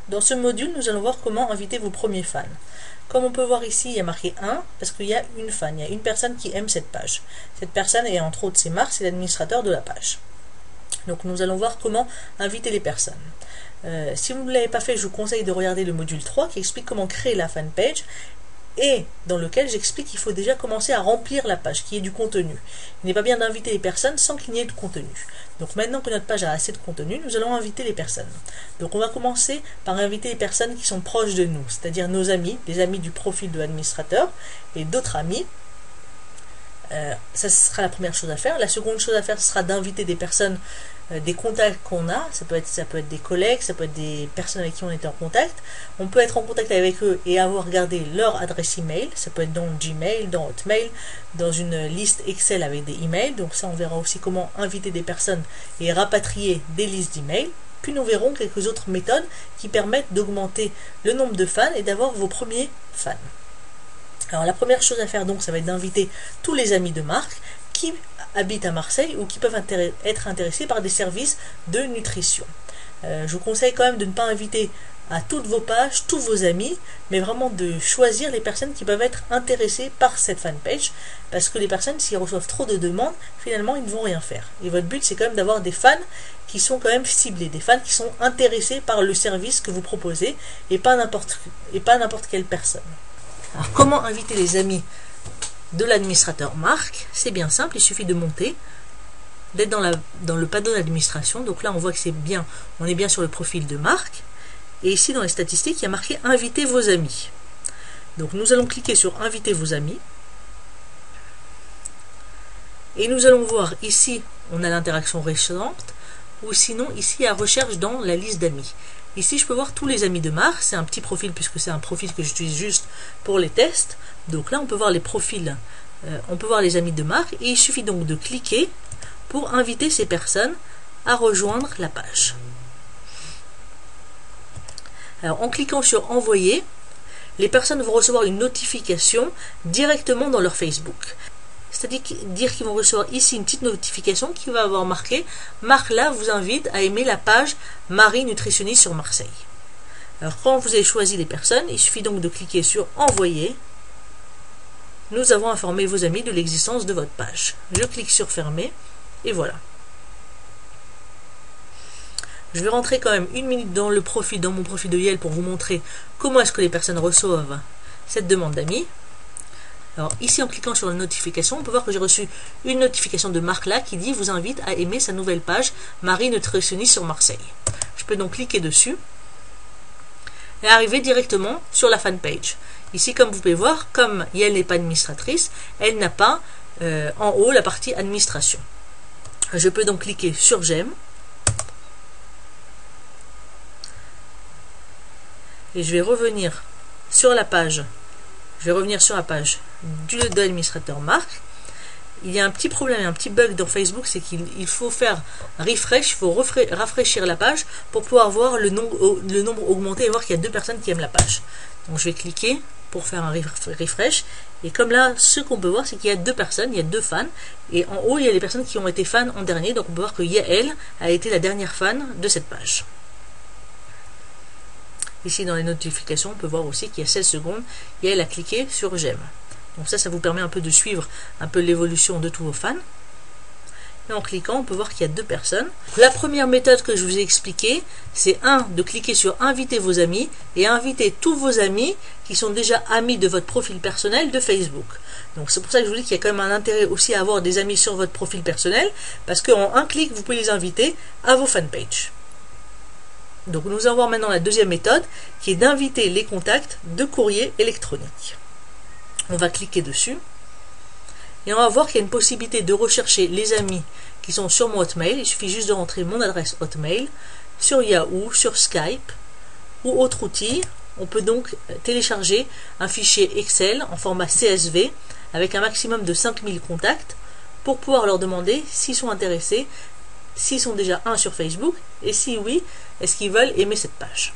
Dans ce module, nous allons voir comment inviter vos premiers fans. Comme on peut voir ici, il y a marqué 1 parce qu'il y a une fan, il y a une personne qui aime cette page. Cette personne, et entre autres c'est Marc, c'est l'administrateur de la page. Donc nous allons voir comment inviter les personnes. Si vous ne l'avez pas fait, je vous conseille de regarder le module 3 qui explique comment créer la fanpage et dans lequel j'explique qu'il faut déjà commencer à remplir la page, qu'il y ait du contenu. Il n'est pas bien d'inviter les personnes sans qu'il n'y ait de contenu. Donc maintenant que notre page a assez de contenu, nous allons inviter les personnes. Donc on va commencer par inviter les personnes qui sont proches de nous, c'est-à-dire nos amis, les amis du profil de l'administrateur et d'autres amis. Ça sera la première chose à faire. La seconde chose à faire, ce sera d'inviter des personnes, des contacts qu'on a. Ça peut être des collègues, ça peut être des personnes avec qui on était en contact. On peut être en contact avec eux et avoir regardé leur adresse email. Ça peut être dans Gmail, dans Hotmail, dans une liste Excel avec des emails. Donc ça, on verra aussi comment inviter des personnes et rapatrier des listes d'emails. Puis nous verrons quelques autres méthodes qui permettent d'augmenter le nombre de fans et d'avoir vos premiers fans. Alors la première chose à faire donc, ça va être d'inviter tous les amis de Marc qui habitent à Marseille ou qui peuvent être intéressés par des services de nutrition. Je vous conseille quand même de ne pas inviter à toutes vos pages, tous vos amis, mais vraiment de choisir les personnes qui peuvent être intéressées par cette fanpage, parce que les personnes, s'ils reçoivent trop de demandes, finalement ils ne vont rien faire. Et votre but, c'est quand même d'avoir des fans qui sont quand même ciblés, des fans qui sont intéressés par le service que vous proposez, et pas n'importe quelle personne. Alors comment inviter les amis de l'administrateur Marc? C'est bien simple, il suffit de monter, d'être dans le panneau d'administration. Donc là on voit que c'est bien, on est bien sur le profil de Marc. Et ici dans les statistiques, il y a marqué inviter vos amis. Donc nous allons cliquer sur inviter vos amis. Et nous allons voir ici, on a l'interaction récente, ou sinon ici il y a recherche dans la liste d'amis. Ici, je peux voir tous les amis de Marc. C'est un petit profil puisque c'est un profil que j'utilise juste pour les tests. Donc là, on peut voir les profils, on peut voir les amis de Marc. Et il suffit donc de cliquer pour inviter ces personnes à rejoindre la page. Alors, en cliquant sur envoyer, les personnes vont recevoir une notification directement dans leur Facebook. C'est-à-dire qu'ils vont recevoir ici une petite notification qui va avoir marqué « Marc là vous invite à aimer la page Marie nutritionniste sur Marseille ». Alors quand vous avez choisi les personnes, il suffit donc de cliquer sur « Envoyer ». Nous avons informé vos amis de l'existence de votre page. Je clique sur « Fermer » et voilà. Je vais rentrer quand même une minute dans mon profil de Yelp pour vous montrer comment est-ce que les personnes reçoivent cette demande d'amis. Alors ici en cliquant sur la notification, on peut voir que j'ai reçu une notification de Marc là qui dit vous invite à aimer sa nouvelle page Marie nutritionniste sur Marseille. Je peux donc cliquer dessus et arriver directement sur la fanpage. Ici comme vous pouvez voir, comme elle n'est pas administratrice, elle n'a pas en haut la partie administration. Je peux donc cliquer sur j'aime et je vais revenir sur la page. Je vais revenir sur la page de l'administrateur Marc. Il y a un petit problème, un petit bug dans Facebook, c'est qu'il faut faire refresh, il faut rafraîchir la page pour pouvoir voir le nombre augmenter et voir qu'il y a 2 personnes qui aiment la page. Donc je vais cliquer pour faire un refresh. Et comme là, ce qu'on peut voir, c'est qu'il y a 2 personnes, il y a 2 fans. Et en haut, il y a les personnes qui ont été fans en dernier. Donc on peut voir que Yael a été la dernière fan de cette page. Ici dans les notifications, on peut voir aussi qu'il y a 16 secondes, Yael a cliqué sur j'aime. Donc ça vous permet un peu de suivre un peu l'évolution de tous vos fans. Et en cliquant, on peut voir qu'il y a 2 personnes. La première méthode que je vous ai expliquée, c'est de cliquer sur inviter vos amis et inviter tous vos amis qui sont déjà amis de votre profil personnel de Facebook. Donc c'est pour ça que je vous dis qu'il y a quand même un intérêt aussi à avoir des amis sur votre profil personnel, parce qu'en un clic, vous pouvez les inviter à vos fanpages. Donc nous allons voir maintenant la deuxième méthode qui est d'inviter les contacts de courrier électronique. On va cliquer dessus et on va voir qu'il y a une possibilité de rechercher les amis qui sont sur mon Hotmail. Il suffit juste de rentrer mon adresse Hotmail sur Yahoo, sur Skype ou autre outil. On peut donc télécharger un fichier Excel en format CSV avec un maximum de 5000 contacts pour pouvoir leur demander s'ils sont intéressés, s'ils sont déjà sur Facebook et si oui, est-ce qu'ils veulent aimer cette page.